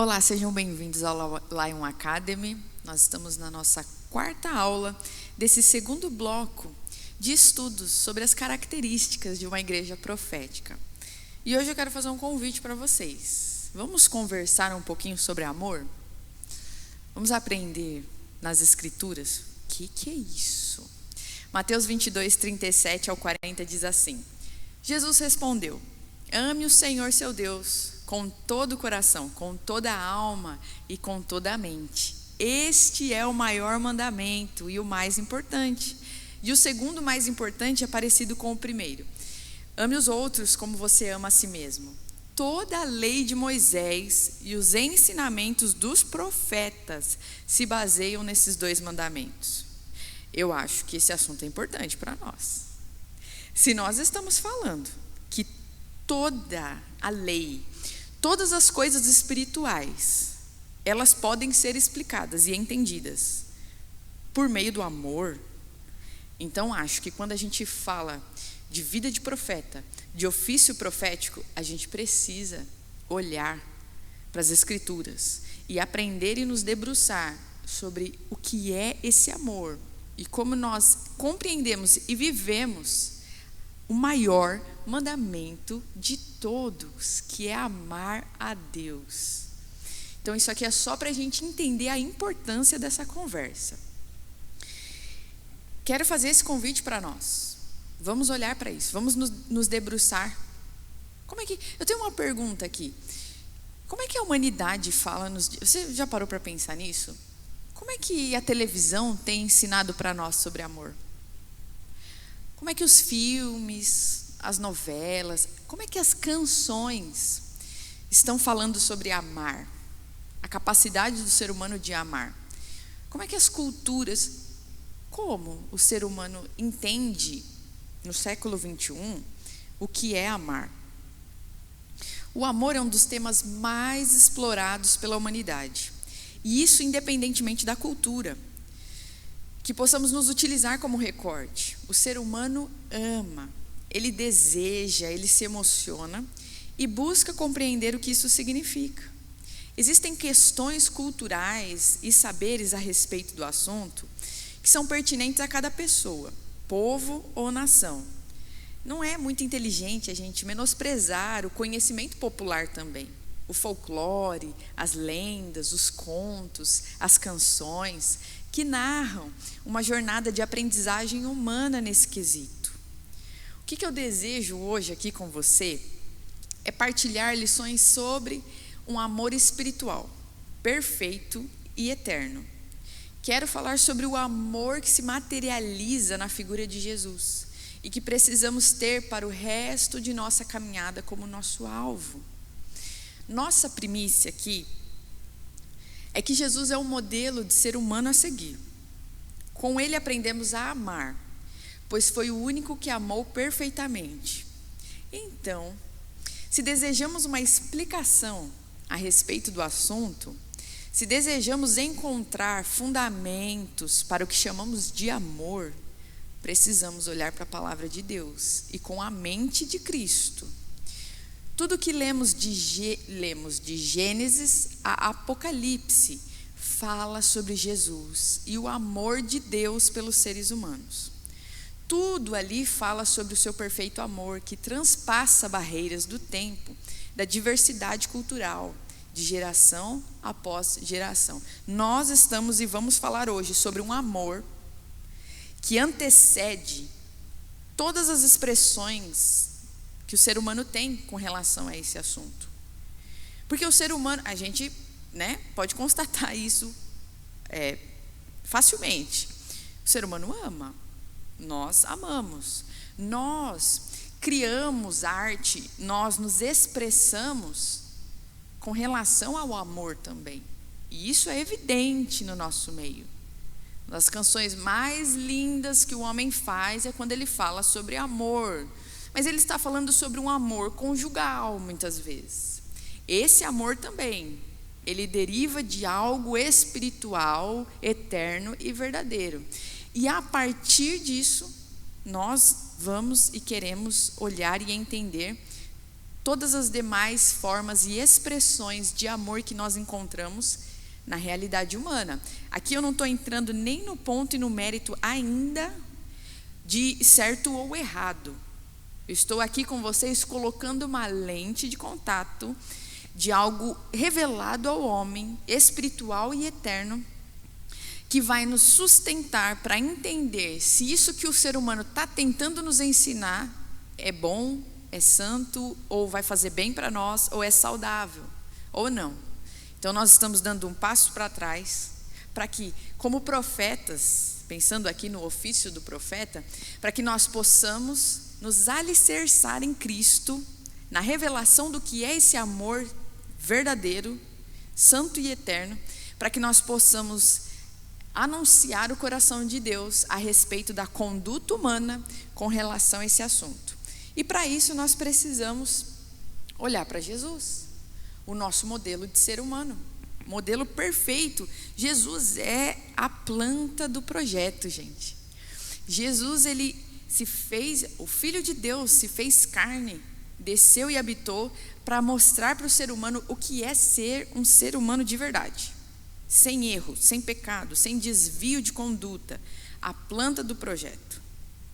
Olá, sejam bem-vindos ao Lion Academy. Nós estamos na nossa quarta aula desse segundo bloco de estudos sobre as características de uma igreja profética. E hoje eu quero fazer um convite para vocês. Vamos conversar um pouquinho sobre amor? Vamos aprender nas Escrituras? O que é isso? Mateus 22, 37 ao 40 diz assim: Jesus respondeu: ame o Senhor seu Deus com todo o coração, com toda a alma e com toda a mente. Este é o maior mandamento e o mais importante. E o segundo mais importante é parecido com o primeiro: ame os outros como você ama a si mesmo. Toda a lei de Moisés e os ensinamentos dos profetas se baseiam nesses dois mandamentos. Eu acho que esse assunto é importante para nós. Se nós estamos falando que toda a lei, todas as coisas espirituais, elas podem ser explicadas e entendidas por meio do amor, então acho que quando a gente fala de vida de profeta, de ofício profético, a gente precisa olhar para as Escrituras e aprender e nos debruçar sobre o que é esse amor e como nós compreendemos e vivemos o maior mandamento de todos, que é amar a Deus. Então isso aqui é só para a gente entender a importância dessa conversa. Quero fazer esse convite para nós. Vamos olhar para isso, vamos nos debruçar. Eu tenho uma pergunta aqui. Como é que a humanidade fala nos dias? Você já parou para pensar nisso? Como é que a televisão tem ensinado para nós sobre amor? Como é que os filmes, as novelas, como é que as canções estão falando sobre amar? A capacidade do ser humano de amar. Como é que as culturas, como o ser humano entende no século XXI o que é amar? O amor é um dos temas mais explorados pela humanidade. E isso independentemente da cultura. Que possamos nos utilizar como recorte. O ser humano ama, ele deseja, ele se emociona e busca compreender o que isso significa. Existem questões culturais e saberes a respeito do assunto que são pertinentes a cada pessoa, povo ou nação. Não é muito inteligente a gente menosprezar o conhecimento popular também. O folclore, as lendas, os contos, as canções que narram uma jornada de aprendizagem humana nesse quesito. O que eu desejo hoje aqui com você é partilhar lições sobre um amor espiritual, perfeito e eterno. Quero falar sobre o amor que se materializa na figura de Jesus e que precisamos ter para o resto de nossa caminhada como nosso alvo. Nossa primícia aqui é que Jesus é um modelo de ser humano a seguir. Com ele aprendemos a amar, pois foi o único que amou perfeitamente. Então, se desejamos uma explicação a respeito do assunto, se desejamos encontrar fundamentos para o que chamamos de amor, precisamos olhar para a palavra de Deus e com a mente de Cristo. Tudo que lemos de Gênesis a Apocalipse fala sobre Jesus e o amor de Deus pelos seres humanos. Tudo ali fala sobre o seu perfeito amor que transpassa barreiras do tempo, da diversidade cultural, de geração após geração. Nós estamos e vamos falar hoje sobre um amor que antecede todas as expressões que o ser humano tem com relação a esse assunto. Porque o ser humano, a gente pode constatar isso facilmente. O ser humano ama, nós amamos, nós criamos arte, nós nos expressamos com relação ao amor também. E isso é evidente no nosso meio. Uma das canções mais lindas que o homem faz é quando ele fala sobre amor. Mas ele está falando sobre um amor conjugal, muitas vezes. Esse amor também, ele deriva de algo espiritual, eterno e verdadeiro. E a partir disso, nós vamos e queremos olhar e entender todas as demais formas e expressões de amor que nós encontramos na realidade humana. Aqui eu não estou entrando nem no ponto e no mérito ainda de certo ou errado. Eu estou aqui com vocês colocando uma lente de contato de algo revelado ao homem, espiritual e eterno, que vai nos sustentar para entender se isso que o ser humano está tentando nos ensinar é bom, é santo, ou vai fazer bem para nós, ou é saudável, ou não. Então nós estamos dando um passo para trás, para que, como profetas, pensando aqui no ofício do profeta, para que nós possamos nos alicerçar em Cristo, na revelação do que é esse amor verdadeiro, santo e eterno, para que nós possamos anunciar o coração de Deus a respeito da conduta humana com relação a esse assunto. E para isso nós precisamos olhar para Jesus, o nosso modelo de ser humano, modelo perfeito. Jesus é a planta do projeto, gente. Jesus, ele se fez, o Filho de Deus se fez carne, desceu e habitou para mostrar para o ser humano o que é ser um ser humano de verdade, sem erro, sem pecado, sem desvio de conduta, a planta do projeto.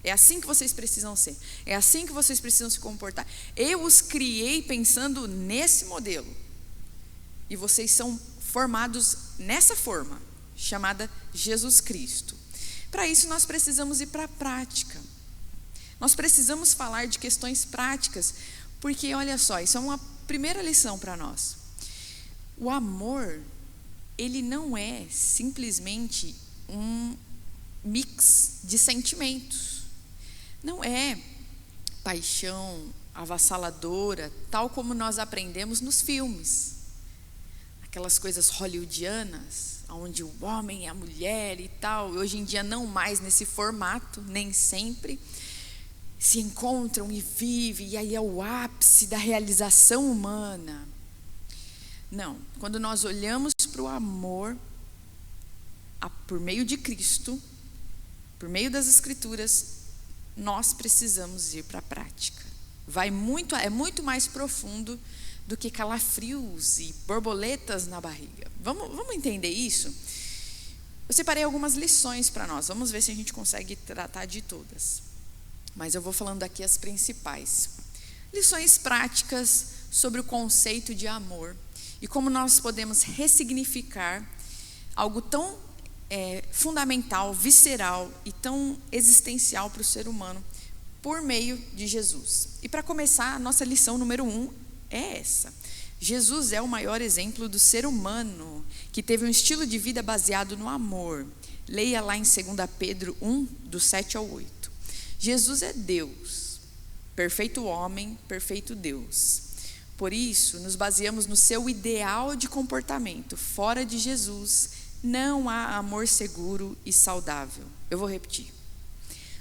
É assim que vocês precisam ser, é assim que vocês precisam se comportar. Eu os criei pensando nesse modelo, e vocês são formados nessa forma, chamada Jesus Cristo. Para isso nós precisamos ir para a prática, nós precisamos falar de questões práticas, porque olha só, isso é uma primeira lição para nós. O amor, ele não é simplesmente um mix de sentimentos. Não é paixão avassaladora, tal como nós aprendemos nos filmes. Aquelas coisas hollywoodianas, onde o homem e a mulher e tal, hoje em dia não mais nesse formato, nem sempre, se encontram e vivem, e aí é o ápice da realização humana. Não, quando nós olhamos para o amor, por meio de Cristo, por meio das Escrituras, nós precisamos ir para a prática. É muito mais profundo do que calafrios e borboletas na barriga. Vamos entender isso? Eu separei algumas lições para nós, vamos ver se a gente consegue tratar de todas. Mas eu vou falando aqui as principais. Lições práticas sobre o conceito de amor e como nós podemos ressignificar algo tão fundamental, visceral e tão existencial para o ser humano por meio de Jesus. E para começar, a nossa lição número 1 é essa. Jesus é o maior exemplo do ser humano que teve um estilo de vida baseado no amor. Leia lá em 2 Pedro 1, do 7 ao 8. Jesus é Deus, perfeito homem, perfeito Deus. Por isso, nos baseamos no seu ideal de comportamento. Fora de Jesus, não há amor seguro e saudável. Eu vou repetir.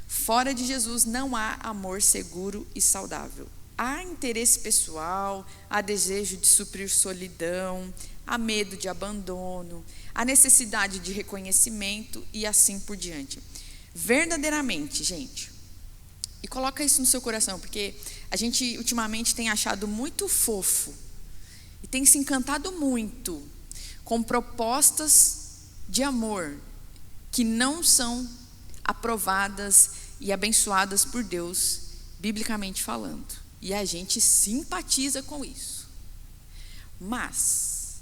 Fora de Jesus, não há amor seguro e saudável. Há interesse pessoal, há desejo de suprir solidão, há medo de abandono, há necessidade de reconhecimento e assim por diante. Verdadeiramente, gente, e coloca isso no seu coração, porque a gente ultimamente tem achado muito fofo e tem se encantado muito com propostas de amor que não são aprovadas e abençoadas por Deus, biblicamente falando. E a gente simpatiza com isso. Mas,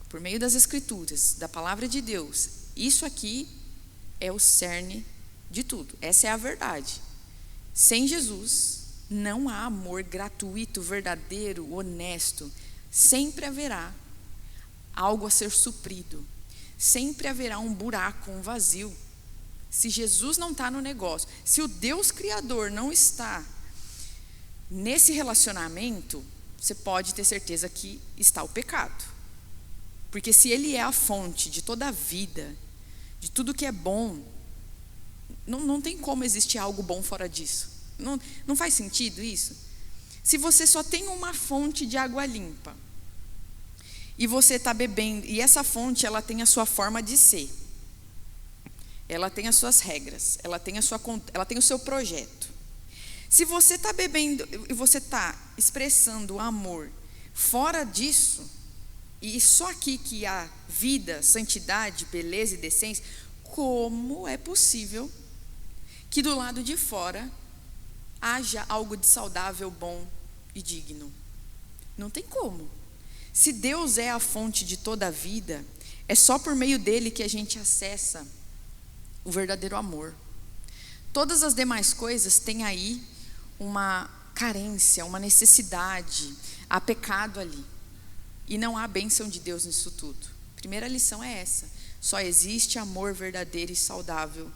por meio das Escrituras, da palavra de Deus, isso aqui é o cerne de tudo. Essa é a verdade. Sem Jesus, não há amor gratuito, verdadeiro, honesto. Sempre haverá algo a ser suprido. Sempre haverá um buraco, um vazio. Se Jesus não está no negócio, se o Deus Criador não está nesse relacionamento, você pode ter certeza que está o pecado. Porque se Ele é a fonte de toda a vida, de tudo que é bom, não tem como existir algo bom fora disso. Não faz sentido isso? Se você só tem uma fonte de água limpa, e você está bebendo, e essa fonte ela tem a sua forma de ser, ela tem as suas regras, ela tem o seu projeto. Se você está bebendo e você está expressando amor fora disso, e só aqui que há vida, santidade, beleza e decência, como é possível que do lado de fora haja algo de saudável, bom e digno? Não tem como. Se Deus é a fonte de toda a vida, é só por meio dele que a gente acessa o verdadeiro amor. Todas as demais coisas têm aí uma carência, uma necessidade, há pecado ali. E não há bênção de Deus nisso tudo. A primeira lição é essa: só existe amor verdadeiro e saudável,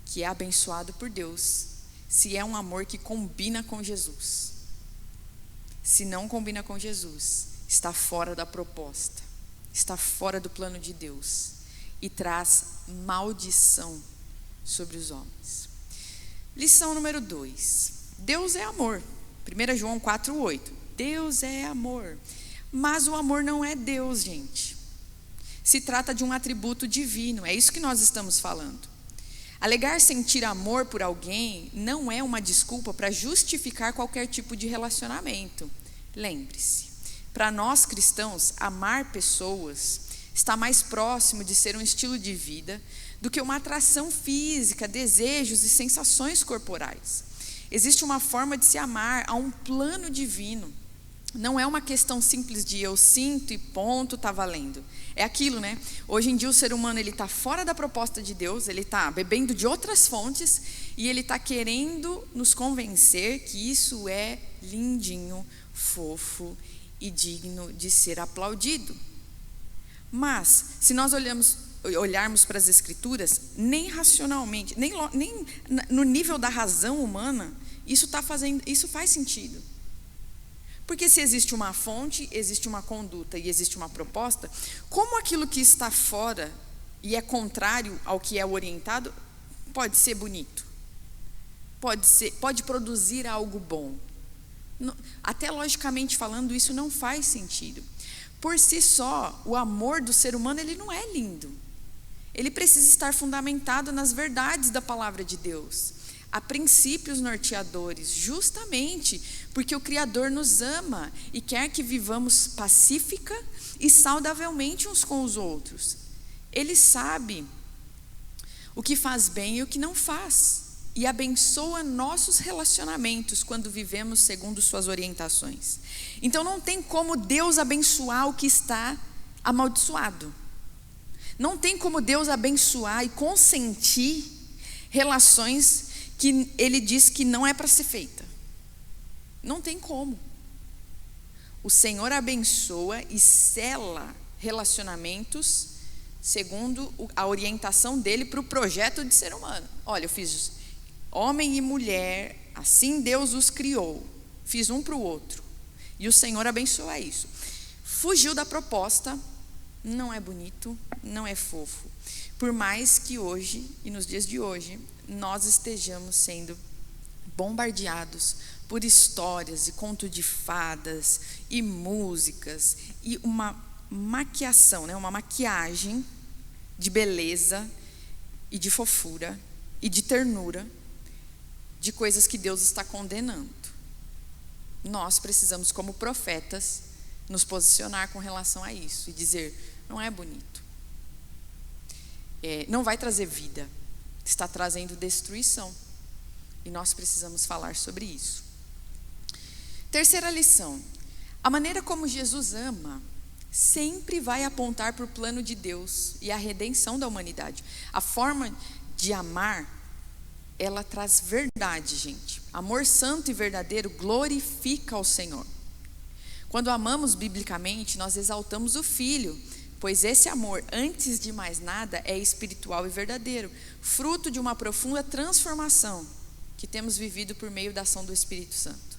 que é abençoado por Deus, se é um amor que combina com Jesus. Se não combina com Jesus, está fora da proposta, está fora do plano de Deus e traz maldição sobre os homens. Lição número 2: Deus é amor. 1 João 4,8. Deus é amor. Mas o amor não é Deus, gente. Se trata de um atributo divino, é isso que nós estamos falando. Alegar sentir amor por alguém não é uma desculpa para justificar qualquer tipo de relacionamento. Lembre-se, para nós cristãos, amar pessoas está mais próximo de ser um estilo de vida do que uma atração física, desejos e sensações corporais. Existe uma forma de se amar, há um plano divino. Não é uma questão simples de eu sinto e ponto, está valendo. É aquilo, né? Hoje em dia o ser humano está fora da proposta de Deus, ele está bebendo de outras fontes e ele está querendo nos convencer que isso é lindinho, fofo e digno de ser aplaudido. Mas, se nós olharmos para as Escrituras, nem racionalmente, nem no nível da razão humana, isso faz sentido. Porque se existe uma fonte, existe uma conduta e existe uma proposta, como aquilo que está fora e é contrário ao que é orientado, pode ser bonito? Pode produzir algo bom? Até logicamente falando, isso não faz sentido. Por si só, o amor do ser humano, ele não é lindo. Ele precisa estar fundamentado nas verdades da palavra de Deus. Há princípios norteadores, justamente porque o Criador nos ama e quer que vivamos pacífica e saudavelmente uns com os outros. Ele sabe o que faz bem e o que não faz, e abençoa nossos relacionamentos quando vivemos segundo suas orientações. Então não tem como Deus abençoar o que está amaldiçoado. Não tem como Deus abençoar e consentir relações que ele diz que não é para ser feita. Não tem como. O Senhor abençoa e sela relacionamentos segundo a orientação dele para o projeto de ser humano. Olha, eu fiz homem e mulher, assim Deus os criou. Fiz um para o outro. E o Senhor abençoa isso. Fugiu da proposta, não é bonito, não é fofo. Por mais que hoje, e nos dias de hoje, nós estejamos sendo bombardeados por histórias e conto de fadas e músicas e uma maquiação, né? Uma maquiagem de beleza e de fofura e de ternura de coisas que Deus está condenando. Nós precisamos, como profetas, nos posicionar com relação a isso e dizer: não é bonito, não vai trazer vida, está trazendo destruição, e nós precisamos falar sobre isso. Terceira lição: a maneira como Jesus ama sempre vai apontar para o plano de Deus e a redenção da humanidade. A forma de amar, ela traz verdade, gente. Amor santo e verdadeiro glorifica ao Senhor. Quando amamos biblicamente, nós exaltamos o Filho, pois esse amor, antes de mais nada, é espiritual e verdadeiro, fruto de uma profunda transformação que temos vivido por meio da ação do Espírito Santo.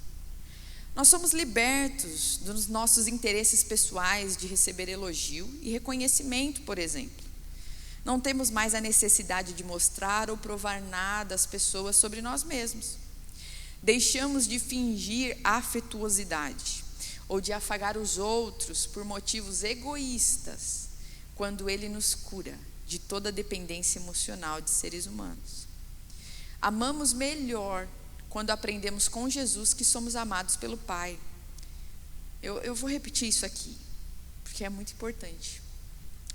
Nós somos libertos dos nossos interesses pessoais de receber elogio e reconhecimento, por exemplo. Não temos mais a necessidade de mostrar ou provar nada às pessoas sobre nós mesmos. Deixamos de fingir afetuosidade ou de afagar os outros por motivos egoístas, quando Ele nos cura de toda dependência emocional de seres humanos. Amamos melhor quando aprendemos com Jesus que somos amados pelo Pai. Eu vou repetir isso aqui, porque é muito importante.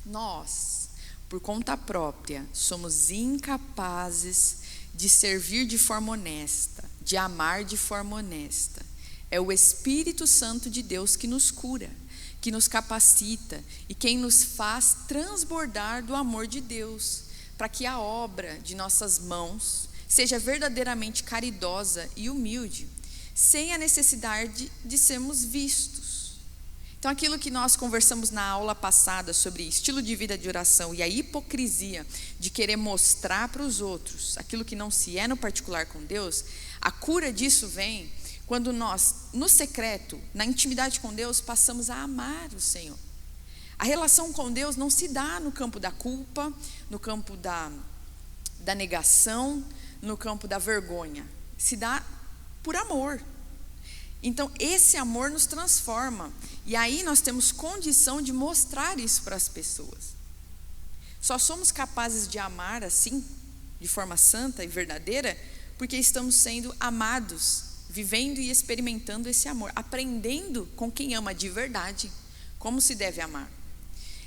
Nós, por conta própria, somos incapazes de servir de forma honesta, de amar de forma honesta. É o Espírito Santo de Deus que nos cura, que nos capacita e quem nos faz transbordar do amor de Deus, para que a obra de nossas mãos seja verdadeiramente caridosa e humilde, sem a necessidade de sermos vistos. Então, aquilo que nós conversamos na aula passada sobre estilo de vida de oração e a hipocrisia de querer mostrar para os outros aquilo que não se é no particular com Deus, a cura disso vem quando nós, no secreto, na intimidade com Deus, passamos a amar o Senhor. A relação com Deus não se dá no campo da culpa, no campo da negação, no campo da vergonha. Se dá por amor. Então, esse amor nos transforma. E aí nós temos condição de mostrar isso para as pessoas. Só somos capazes de amar assim, de forma santa e verdadeira, porque estamos sendo amados, vivendo e experimentando esse amor, aprendendo com quem ama de verdade, como se deve amar.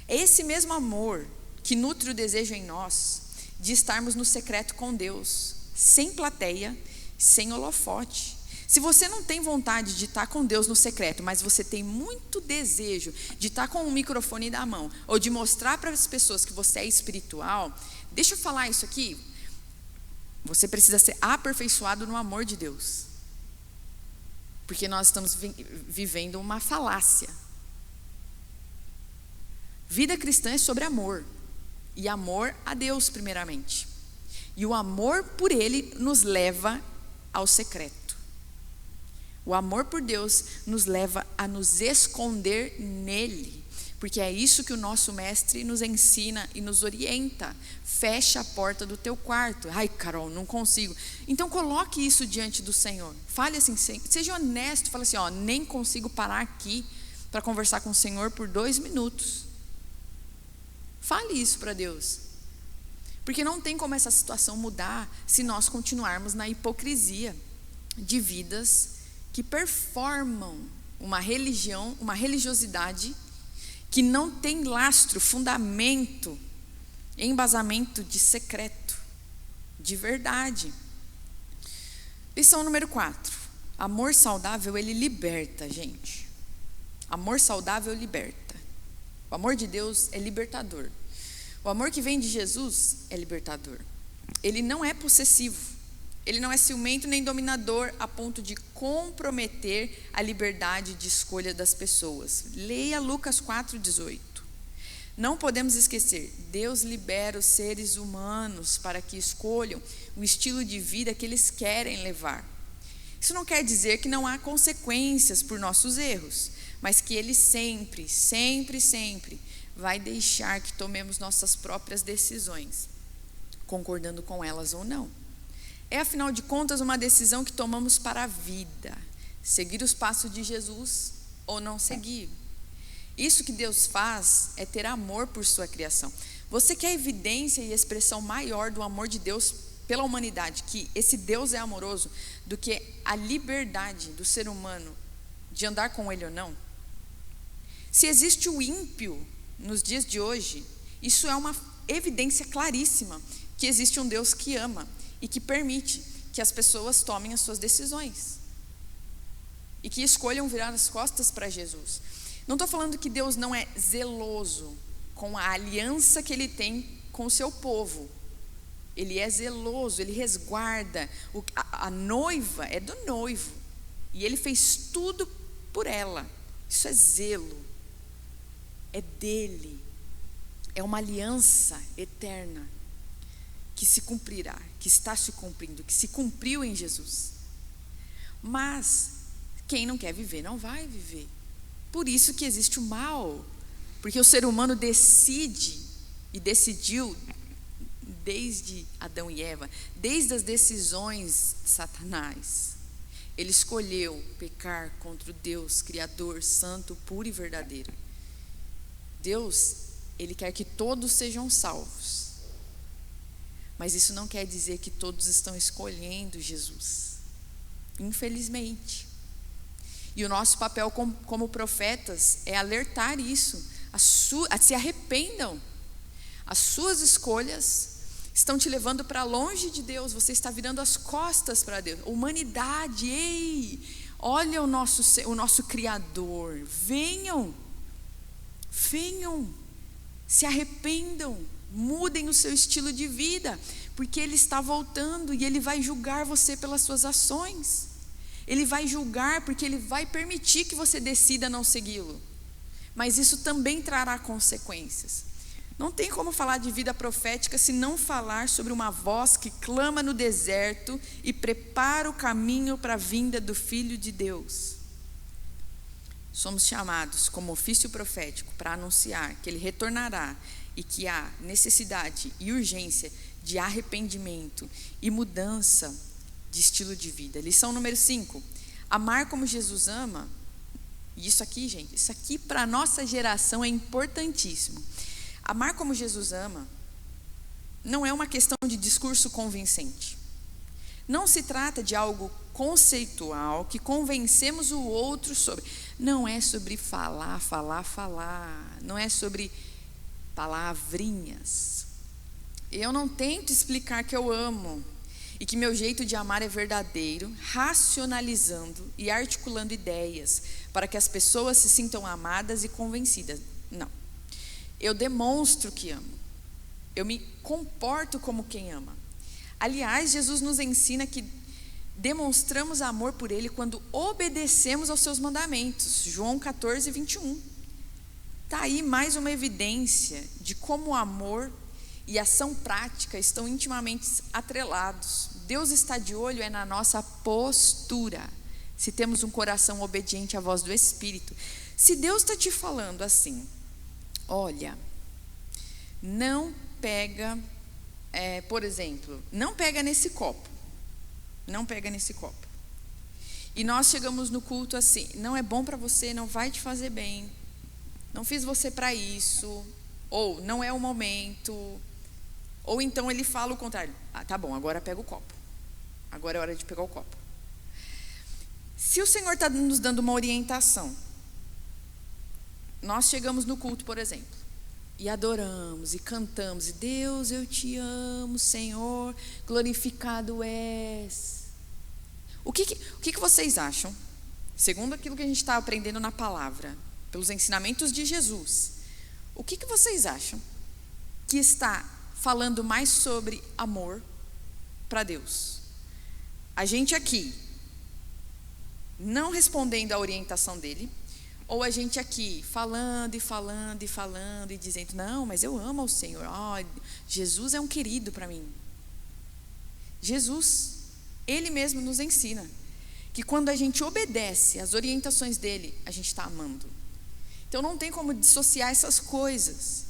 É esse mesmo amor que nutre o desejo em nós de estarmos no secreto com Deus, sem plateia, sem holofote. Se você não tem vontade de estar com Deus no secreto, mas você tem muito desejo de estar com um microfone na mão, ou de mostrar para as pessoas que você é espiritual, deixa eu falar isso aqui, você precisa ser aperfeiçoado no amor de Deus. Porque nós estamos vivendo uma falácia. Vida cristã é sobre amor. E amor a Deus primeiramente. E o amor por Ele nos leva ao secreto. O amor por Deus nos leva a nos esconder nele. Porque é isso que o nosso mestre nos ensina e nos orienta. Fecha a porta do teu quarto. Ai, Carol, não consigo. Então coloque isso diante do Senhor. Fale assim, seja honesto. Fale assim, nem consigo parar aqui para conversar com o Senhor por 2 minutos. Fale isso para Deus. Porque não tem como essa situação mudar se nós continuarmos na hipocrisia de vidas que performam uma religião, uma religiosidade que não tem lastro, fundamento, embasamento de secreto, de verdade. Lição número 4. Amor saudável, ele liberta, gente. Amor saudável liberta. O amor de Deus é libertador. O amor que vem de Jesus é libertador. Ele não é possessivo. Ele não é ciumento nem dominador a ponto de comprometer a liberdade de escolha das pessoas. Leia Lucas 4,18. Não podemos esquecer, Deus libera os seres humanos para que escolham o estilo de vida que eles querem levar. Isso não quer dizer que não há consequências por nossos erros, mas que Ele sempre, sempre, sempre vai deixar que tomemos nossas próprias decisões, concordando com elas ou não. É, afinal de contas, uma decisão que tomamos para a vida. Seguir os passos de Jesus ou não seguir. Isso que Deus faz é ter amor por sua criação. Você quer evidência e expressão maior do amor de Deus pela humanidade, que esse Deus é amoroso, do que a liberdade do ser humano de andar com Ele ou não? Se existe o ímpio nos dias de hoje, isso é uma evidência claríssima que existe um Deus que ama e que permite que as pessoas tomem as suas decisões e que escolham virar as costas para Jesus. Não estou falando que Deus não é zeloso com a aliança que Ele tem com o seu povo. Ele é zeloso, Ele resguarda. A noiva é do noivo e Ele fez tudo por ela. Isso é zelo, é dele, é uma aliança eterna que se cumprirá, que está se cumprindo, que se cumpriu em Jesus. Mas quem não quer viver não vai viver. Por isso que existe o mal, porque o ser humano decide e decidiu desde Adão e Eva, desde as decisões de Satanás. Ele escolheu pecar contra o Deus Criador, Santo, puro e verdadeiro. Deus, Ele quer que todos sejam salvos. Mas isso não quer dizer que todos estão escolhendo Jesus. infelizmente. E o nosso papel como profetas é alertar isso. Se arrependam. As suas escolhas estão te levando para longe de Deus. Você está virando as costas para Deus. Humanidade, ei, olha o nosso Criador. Venham, se arrependam, mudem o seu estilo de vida, porque Ele está voltando e Ele vai julgar você pelas suas ações. Ele vai julgar porque Ele vai permitir que você decida não segui-lo, mas isso também trará consequências. Não tem como falar de vida profética se não falar sobre uma voz que clama no deserto e prepara o caminho para a vinda do Filho de Deus. Somos chamados como ofício profético para anunciar que Ele retornará e que há necessidade e urgência de arrependimento e mudança de estilo de vida. Lição número 5. Amar como Jesus ama. E isso aqui, gente, isso aqui para a nossa geração é importantíssimo. Amar como Jesus ama não é uma questão de discurso convincente. Não se trata de algo conceitual que convencemos o outro sobre. Não é sobre falar. Não é sobre palavrinhas. Eu não tento explicar que eu amo e que meu jeito de amar é verdadeiro, racionalizando e articulando ideias para que as pessoas se sintam amadas e convencidas. Não. Eu demonstro que amo. Eu me comporto como quem ama. Aliás, Jesus nos ensina que demonstramos amor por Ele quando obedecemos aos seus mandamentos. João 14, 21. Está aí mais uma evidência de como o amor e a ação prática estão intimamente atrelados. Deus está de olho na nossa postura, se temos um coração obediente à voz do Espírito. Se Deus está te falando assim, olha, não pega, por exemplo, não pega nesse copo. E nós chegamos no culto assim, não é bom para você, não vai te fazer bem, não fiz você para isso, ou não é o momento, ou então ele fala o contrário, tá bom, agora pega o copo, agora é hora de pegar o copo. Se o Senhor está nos dando uma orientação, nós chegamos no culto, por exemplo, e adoramos, e cantamos, e Deus, eu te amo, Senhor, glorificado és. O que vocês acham, segundo aquilo que a gente está aprendendo na palavra, pelos ensinamentos de Jesus, o que vocês acham que está falando mais sobre amor para Deus? A gente aqui, não respondendo à orientação dele, ou a gente aqui falando e dizendo, não, mas eu amo ao Senhor, Jesus é um querido para mim. Jesus, Ele mesmo nos ensina que quando a gente obedece às orientações dele, a gente está amando. Então não tem como dissociar essas coisas,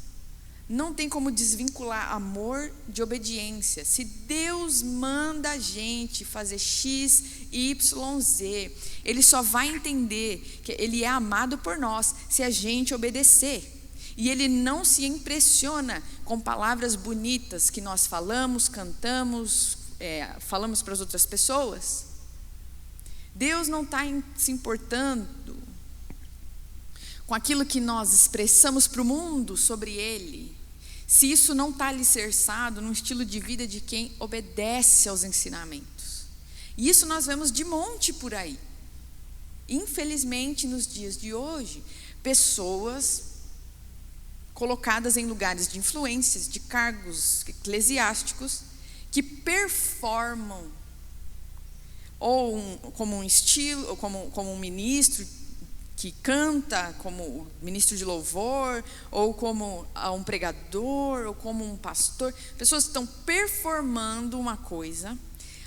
não tem como desvincular amor de obediência. Se Deus manda a gente fazer X, Y, Z, Ele só vai entender que Ele é amado por nós se a gente obedecer. E Ele não se impressiona com palavras bonitas que nós falamos, cantamos, falamos para as outras pessoas. Deus não está se importando com aquilo que nós expressamos para o mundo sobre Ele, se isso não está alicerçado num estilo de vida de quem obedece aos ensinamentos. E isso nós vemos de monte por aí. Infelizmente, nos dias de hoje, pessoas colocadas em lugares de influências, de cargos eclesiásticos, que performam ou como um estilo, ou como um ministro que canta, como ministro de louvor, ou como um pregador, ou como um pastor. Pessoas estão performando uma coisa,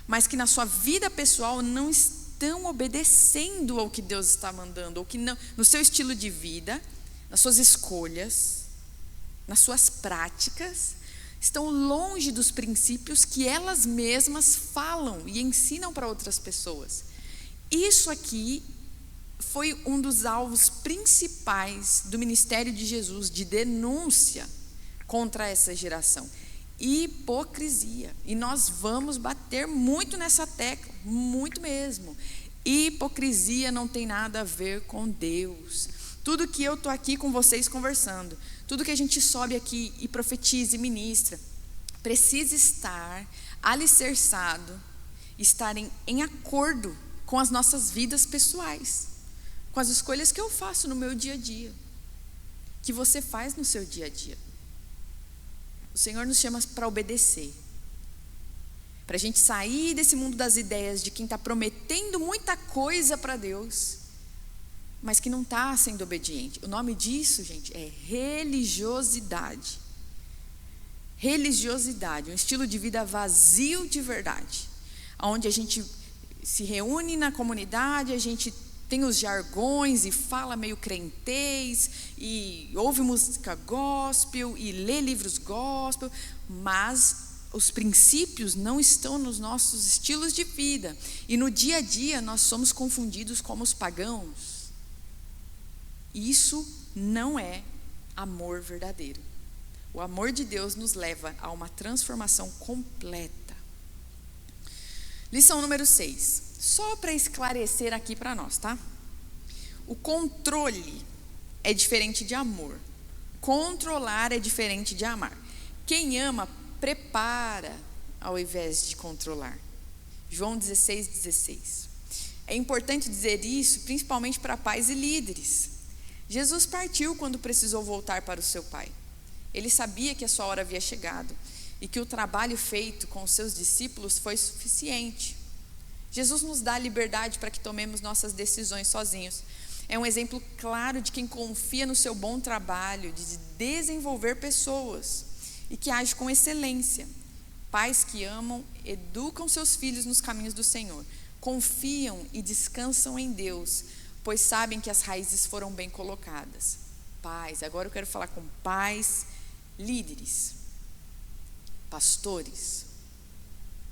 mas que na sua vida pessoal não estão obedecendo ao que Deus está mandando, ou que não, no seu estilo de vida, nas suas escolhas, nas suas práticas, estão longe dos princípios que elas mesmas falam e ensinam para outras pessoas. Isso aqui foi um dos alvos principais do ministério de Jesus, de denúncia contra essa geração. hipocrisia. E nós vamos bater muito nessa tecla, muito mesmo. Hipocrisia não tem nada a ver com Deus. Tudo que eu estou aqui com vocês conversando, tudo que a gente sobe aqui e profetiza e ministra, precisa estar alicerçado, estar em acordo com as nossas vidas pessoais, com as escolhas que eu faço no meu dia a dia, que você faz no seu dia a dia. O Senhor nos chama para obedecer, para a gente sair desse mundo das ideias de quem está prometendo muita coisa para Deus, mas que não está sendo obediente. O nome disso, gente, é religiosidade. Religiosidade, um estilo de vida vazio de verdade, onde a gente se reúne na comunidade, a gente tem os jargões e fala meio crentez, e ouve música gospel, e lê livros gospel, mas os princípios não estão nos nossos estilos de vida, e no dia a dia nós somos confundidos como os pagãos. Isso não é amor verdadeiro. O amor de Deus nos leva a uma transformação completa. Lição número 6. Só para esclarecer aqui para nós, tá? O controle é diferente de amor. Controlar é diferente de amar. Quem ama, prepara ao invés de controlar. João 16:16. É importante dizer isso, principalmente para pais e líderes. Jesus partiu quando precisou voltar para o seu Pai. Ele sabia que a sua hora havia chegado e que o trabalho feito com os seus discípulos foi suficiente. Jesus nos dá liberdade para que tomemos nossas decisões sozinhos. É um exemplo claro de quem confia no seu bom trabalho de desenvolver pessoas e que age com excelência. Pais que amam, educam seus filhos nos caminhos do Senhor, confiam e descansam em Deus, pois sabem que as raízes foram bem colocadas. Pais, agora eu quero falar com pais, líderes, pastores,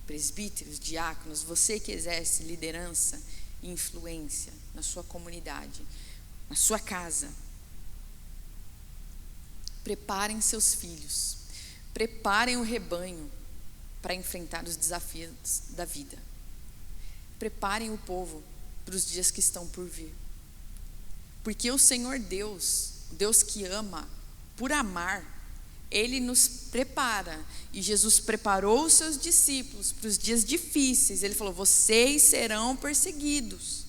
presbíteros, diáconos, você que exerce liderança e influência na sua comunidade, na sua casa. Preparem seus filhos, preparem o rebanho para enfrentar os desafios da vida. Preparem o povo para os dias que estão por vir. Porque o Senhor Deus, Deus que ama, por amar, Ele nos prepara. E Jesus preparou os seus discípulos para os dias difíceis. Ele falou: vocês serão perseguidos,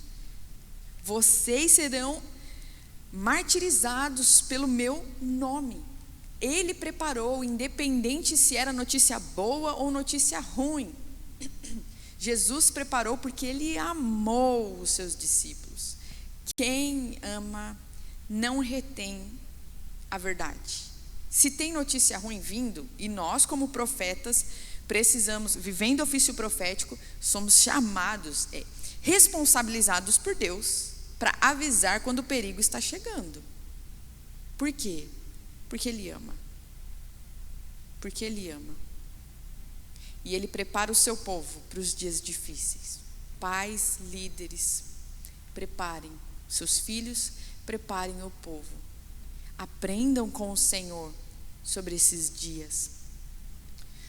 vocês serão martirizados pelo meu nome. Ele preparou, independente se era notícia boa ou notícia ruim. Jesus preparou porque Ele amou os seus discípulos. Quem ama não retém a verdade. Se tem notícia ruim vindo, e nós como profetas precisamos, vivendo ofício profético, somos chamados, responsabilizados por Deus para avisar quando o perigo está chegando. Por quê? Porque Ele ama. Porque Ele ama. E Ele prepara o seu povo para os dias difíceis. Pais, líderes, preparem seus filhos, preparem o povo. Aprendam com o Senhor sobre esses dias.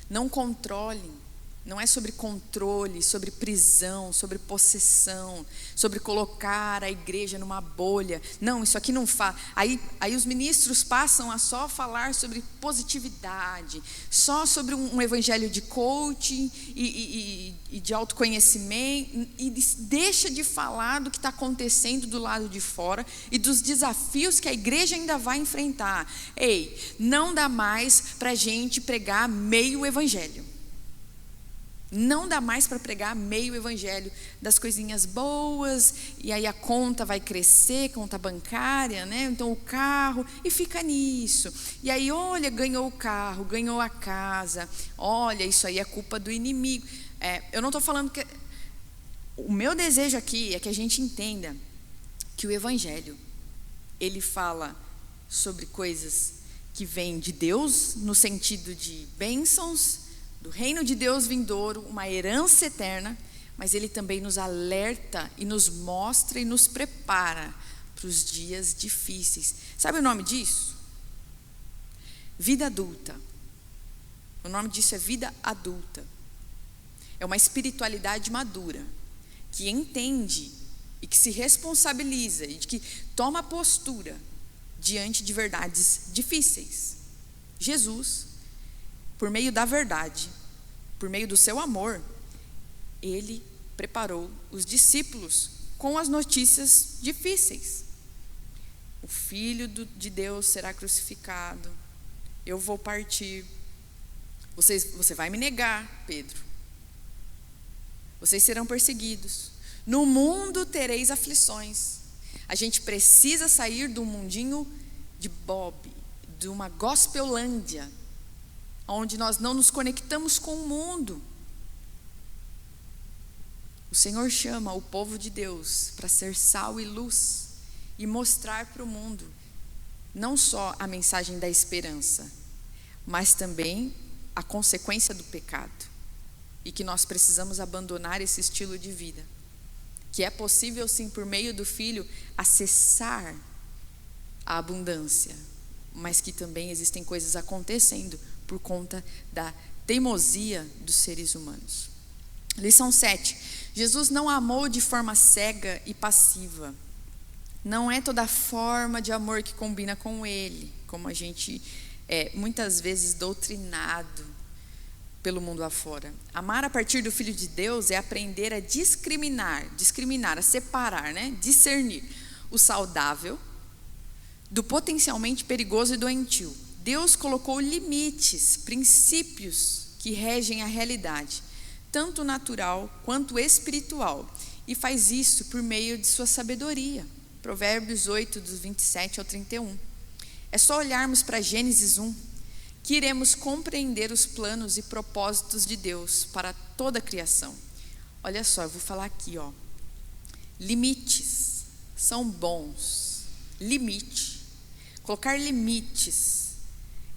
Não controlem. Não é sobre controle, sobre prisão, sobre possessão, sobre colocar a igreja numa bolha. Não, isso aqui não faz. Aí os ministros passam a só falar sobre positividade, só sobre um evangelho de coaching e de autoconhecimento, e deixa de falar do que está acontecendo do lado de fora e dos desafios que a igreja ainda vai enfrentar. Ei, não dá mais para a gente pregar meio evangelho. Não dá mais para pregar meio evangelho das coisinhas boas, e aí a conta vai crescer, conta bancária, né? Então o carro, e fica nisso. E aí, olha, ganhou o carro, ganhou a casa, olha, isso aí é culpa do inimigo. Eu não estou falando que... O meu desejo aqui é que a gente entenda que o evangelho, ele fala sobre coisas que vêm de Deus, no sentido de bênçãos, do reino de Deus vindouro, uma herança eterna, mas Ele também nos alerta e nos mostra e nos prepara para os dias difíceis. Sabe o nome disso? Vida adulta. O nome disso é vida adulta. É uma espiritualidade madura, que entende e que se responsabiliza e que toma postura diante de verdades difíceis. Jesus, por meio da verdade, por meio do seu amor, ele preparou os discípulos com as notícias difíceis. O Filho de Deus será crucificado, eu vou partir, você vai me negar, Pedro, vocês serão perseguidos, no mundo tereis aflições. A gente precisa sair do mundinho de Bob, de uma gospelândia, onde nós não nos conectamos com o mundo. O Senhor chama o povo de Deus para ser sal e luz e mostrar para o mundo não só a mensagem da esperança, mas também a consequência do pecado, e que nós precisamos abandonar esse estilo de vida, que é possível sim por meio do Filho acessar a abundância, mas que também existem coisas acontecendo por conta da teimosia dos seres humanos. Lição 7. Jesus não amou de forma cega e passiva. Não é toda forma de amor que combina com ele, como a gente é muitas vezes doutrinado pelo mundo afora. Amar a partir do Filho de Deus é aprender a discriminar, a separar, discernir o saudável do potencialmente perigoso e doentio. Deus colocou limites, princípios que regem a realidade, tanto natural quanto espiritual, e faz isso por meio de sua sabedoria. Provérbios 8, dos 27 ao 31. É só olharmos para Gênesis 1 que iremos compreender os planos e propósitos de Deus para toda a criação. Olha só, eu vou falar aqui, limites são bons. Limite, colocar limites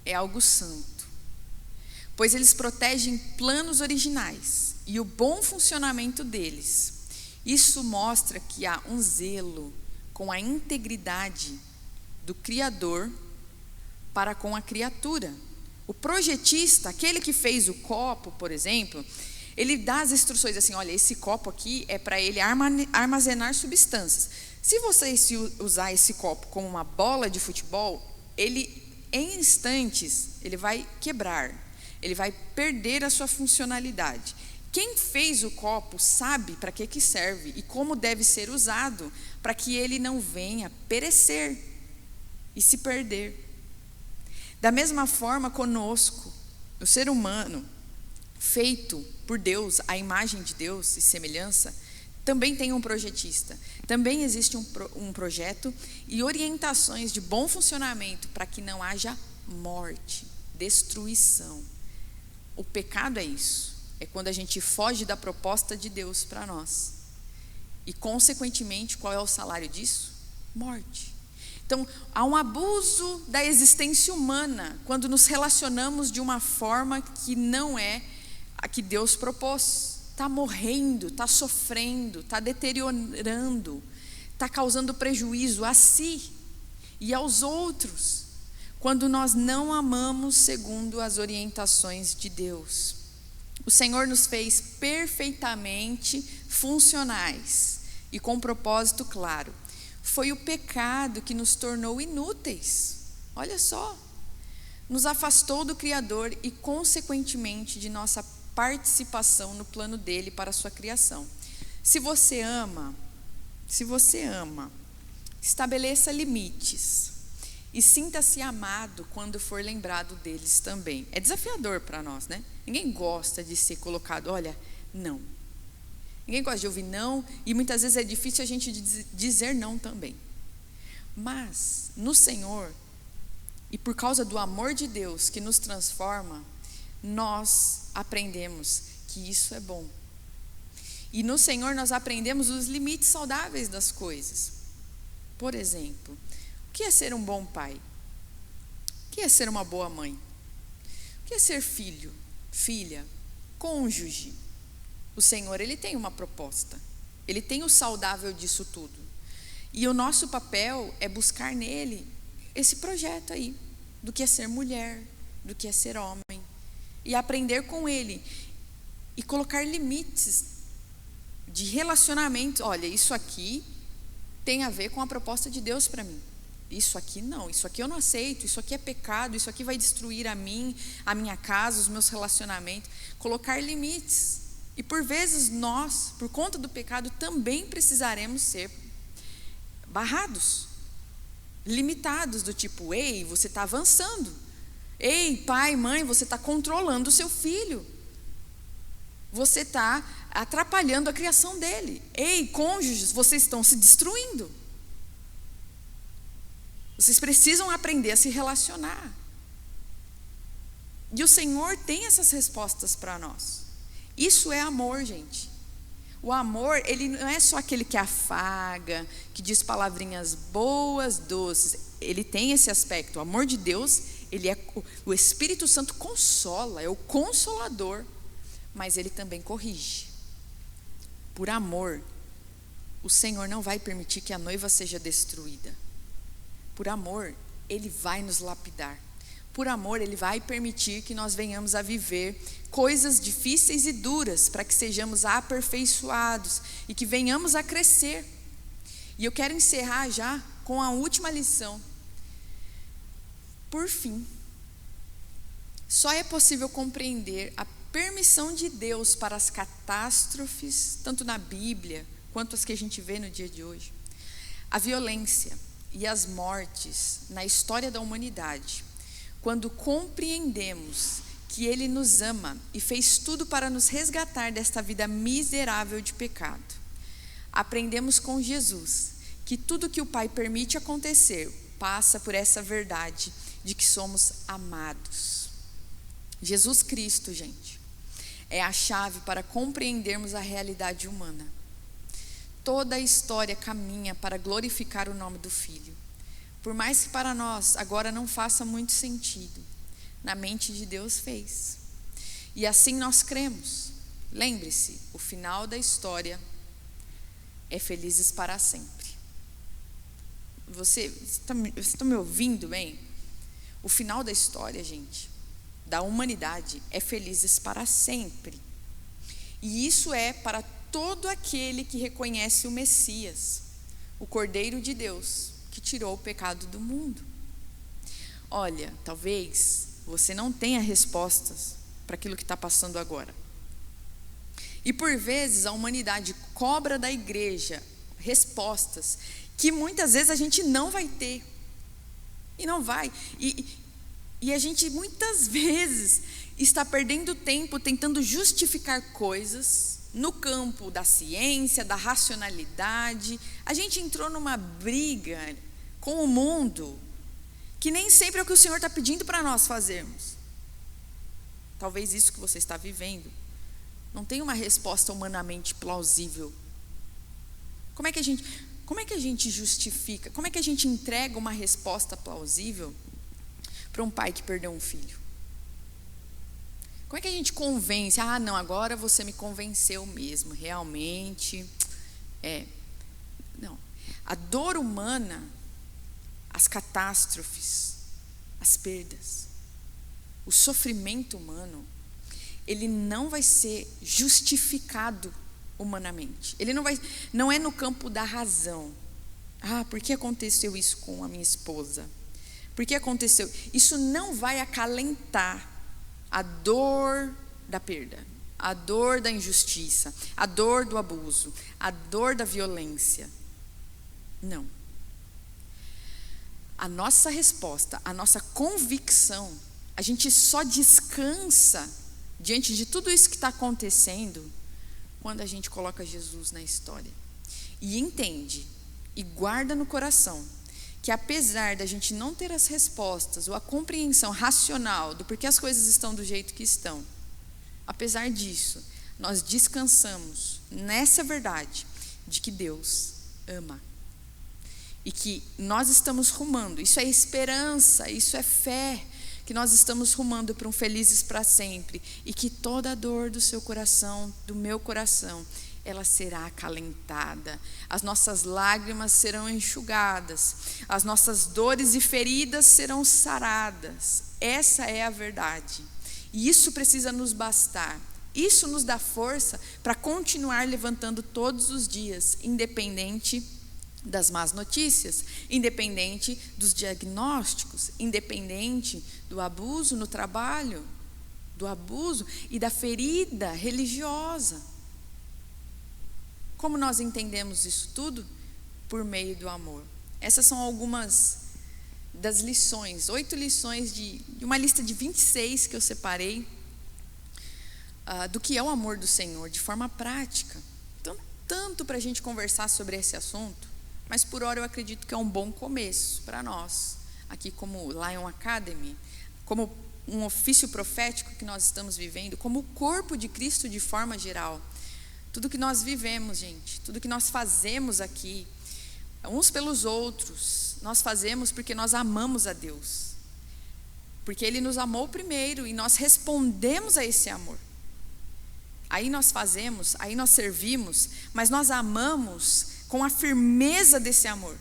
é algo santo, pois eles protegem planos originais e o bom funcionamento deles. Isso mostra que há um zelo com a integridade do Criador para com a criatura. O projetista, aquele que fez o copo, por exemplo, ele dá as instruções assim: olha, esse copo aqui é para ele armazenar substâncias. Se você usar esse copo como uma bola de futebol, ele em instantes ele vai quebrar, ele vai perder a sua funcionalidade. Quem fez o copo sabe para que serve e como deve ser usado para que ele não venha perecer e se perder. Da mesma forma conosco, o ser humano, feito por Deus, a imagem de Deus e semelhança, também tem um projetista, também existe um projeto e orientações de bom funcionamento para que não haja morte, destruição. O pecado é isso, é quando a gente foge da proposta de Deus para nós. E consequentemente, qual é o salário disso? Morte. Então, há um abuso da existência humana quando nos relacionamos de uma forma que não é a que Deus propôs. Está morrendo, está sofrendo, está deteriorando, está causando prejuízo a si e aos outros, quando nós não amamos segundo as orientações de Deus. O Senhor nos fez perfeitamente funcionais e com um propósito claro. Foi o pecado que nos tornou inúteis. Olha só, nos afastou do Criador e consequentemente de nossa participação no plano dele para a sua criação. Se você ama, estabeleça limites e sinta-se amado quando for lembrado deles também. É desafiador para nós, né? Ninguém gosta de ser colocado, olha, não. Ninguém gosta de ouvir não, e muitas vezes é difícil a gente dizer não também. Mas no Senhor, e por causa do amor de Deus que nos transforma, nós aprendemos que isso é bom. E no Senhor nós aprendemos os limites saudáveis das coisas. Por exemplo, o que é ser um bom pai? O que é ser uma boa mãe? O que é ser filho, filha, cônjuge? O Senhor, Ele tem uma proposta. Ele tem o saudável disso tudo. E o nosso papel é buscar nele esse projeto aí, do que é ser mulher, do que é ser homem, e aprender com Ele e colocar limites de relacionamento. Olha, isso aqui tem a ver com a proposta de Deus para mim. Isso aqui não, isso aqui eu não aceito, isso aqui é pecado, isso aqui vai destruir a mim, a minha casa, os meus relacionamentos. Colocar limites. E por vezes nós, por conta do pecado, também precisaremos ser barrados, limitados, do tipo: ei, você está avançando. Ei, pai, mãe, você está controlando o seu filho. Você está atrapalhando a criação dele. Ei, cônjuges, vocês estão se destruindo. Vocês precisam aprender a se relacionar. E o Senhor tem essas respostas para nós. Isso é amor, gente. O amor, ele não é só aquele que afaga, que diz palavrinhas boas, doces. Ele tem esse aspecto. O amor de Deus, ele é o Espírito Santo consola, é o consolador, mas ele também corrige. Por amor, o Senhor não vai permitir que a noiva seja destruída. Por amor, Ele vai nos lapidar. Por amor, Ele vai permitir que nós venhamos a viver coisas difíceis e duras, para que sejamos aperfeiçoados e que venhamos a crescer. E eu quero encerrar já com a última lição. Por fim, só é possível compreender a permissão de Deus para as catástrofes, tanto na Bíblia quanto as que a gente vê no dia de hoje. A violência e as mortes na história da humanidade, quando compreendemos que Ele nos ama e fez tudo para nos resgatar desta vida miserável de pecado, aprendemos com Jesus que tudo que o Pai permite acontecer passa por essa verdade de que somos amados. Jesus Cristo, gente, é a chave para compreendermos a realidade humana. Toda a história caminha para glorificar o nome do Filho. Por mais que para nós agora não faça muito sentido, na mente de Deus fez. E assim nós cremos. Lembre-se, o final da história é felizes para sempre. Você está me ouvindo bem? O final da história, gente, da humanidade é felizes para sempre. E isso é para todo aquele que reconhece o Messias, o Cordeiro de Deus, que tirou o pecado do mundo. Olha, talvez você não tenha respostas para aquilo que está passando agora. E por vezes a humanidade cobra da igreja respostas que muitas vezes a gente não vai ter. E não vai. E a gente muitas vezes está perdendo tempo tentando justificar coisas no campo da ciência, da racionalidade. A gente entrou numa briga com o mundo que nem sempre é o que o Senhor está pedindo para nós fazermos. Talvez isso que você está vivendo não tenha uma resposta humanamente plausível. Como é que a gente justifica? Como é que a gente entrega uma resposta plausível para um pai que perdeu um filho? Como é que a gente convence? Ah, não, agora você me convenceu mesmo, realmente. Não. A dor humana, as catástrofes, as perdas, o sofrimento humano, ele não vai ser justificado humanamente. Ele não é no campo da razão. Ah, por que aconteceu isso com a minha esposa? Por que aconteceu? Isso não vai acalentar a dor da perda, a dor da injustiça, a dor do abuso, a dor da violência. Não. A nossa resposta, a nossa convicção, a gente só descansa diante de tudo isso que está acontecendo quando a gente coloca Jesus na história. E entende, e guarda no coração, que apesar da gente não ter as respostas ou a compreensão racional do porquê as coisas estão do jeito que estão, apesar disso, nós descansamos nessa verdade de que Deus ama e que nós estamos rumando. Isso é esperança, isso é fé, que nós estamos rumando para um felizes para sempre e que toda a dor do seu coração, do meu coração, ela será acalentada, as nossas lágrimas serão enxugadas, as nossas dores e feridas serão saradas. Essa é a verdade. E isso precisa nos bastar. Isso nos dá força para continuar levantando todos os dias, independente das más notícias, independente dos diagnósticos, independente do abuso no trabalho, do abuso e da ferida religiosa. Como nós entendemos isso tudo? Por meio do amor. Essas são algumas das lições, 8 lições de uma lista de 26 que eu separei, do que é o amor do Senhor, de forma prática. Então, tanto para a gente conversar sobre esse assunto, mas por hora eu acredito que é um bom começo para nós, aqui como Lion Academy, como um ofício profético que nós estamos vivendo, como o corpo de Cristo de forma geral. Tudo que nós vivemos, gente, tudo que nós fazemos aqui, uns pelos outros, nós fazemos porque nós amamos a Deus, porque Ele nos amou primeiro e nós respondemos a esse amor. Aí nós fazemos, aí nós servimos, mas nós amamos com a firmeza desse amor.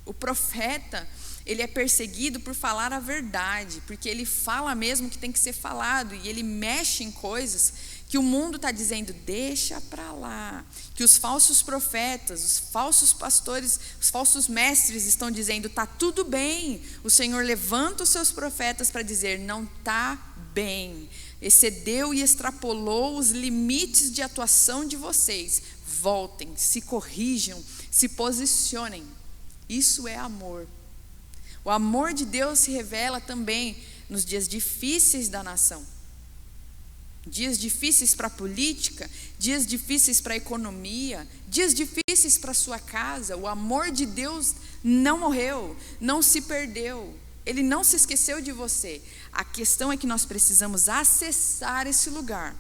O profeta, ele é perseguido por falar a verdade, porque ele fala mesmo que tem que ser falado, e ele mexe em coisas que o mundo está dizendo, deixa para lá, que os falsos profetas, os falsos pastores, os falsos mestres estão dizendo, está tudo bem. O Senhor levanta os seus profetas para dizer, não está bem, excedeu e extrapolou os limites de atuação de vocês, voltem, se corrijam, se posicionem. Isso é amor. O amor de Deus se revela também nos dias difíceis da nação. Dias difíceis para a política, dias difíceis para a economia, dias difíceis para a sua casa. O amor de Deus não morreu, não se perdeu. Ele não se esqueceu de você. A questão é que nós precisamos acessar esse lugar,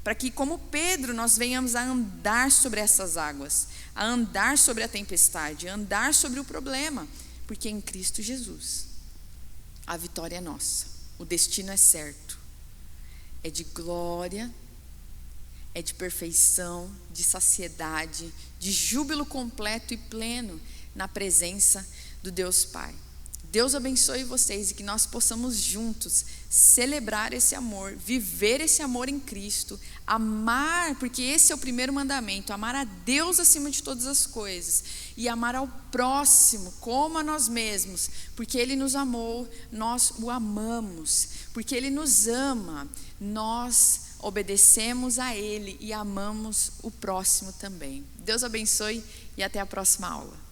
para que, como Pedro, nós venhamos a andar sobre essas águas, a andar sobre a tempestade, a andar sobre o problema, porque em Cristo Jesus a vitória é nossa, o destino é certo, é de glória, é de perfeição, de saciedade, de júbilo completo e pleno na presença do Deus Pai. Deus abençoe vocês e que nós possamos juntos celebrar esse amor, viver esse amor em Cristo, amar, porque esse é o primeiro mandamento, amar a Deus acima de todas as coisas e amar ao próximo como a nós mesmos, porque Ele nos amou, nós o amamos, porque Ele nos ama, nós obedecemos a Ele e amamos o próximo também. Deus abençoe e até a próxima aula.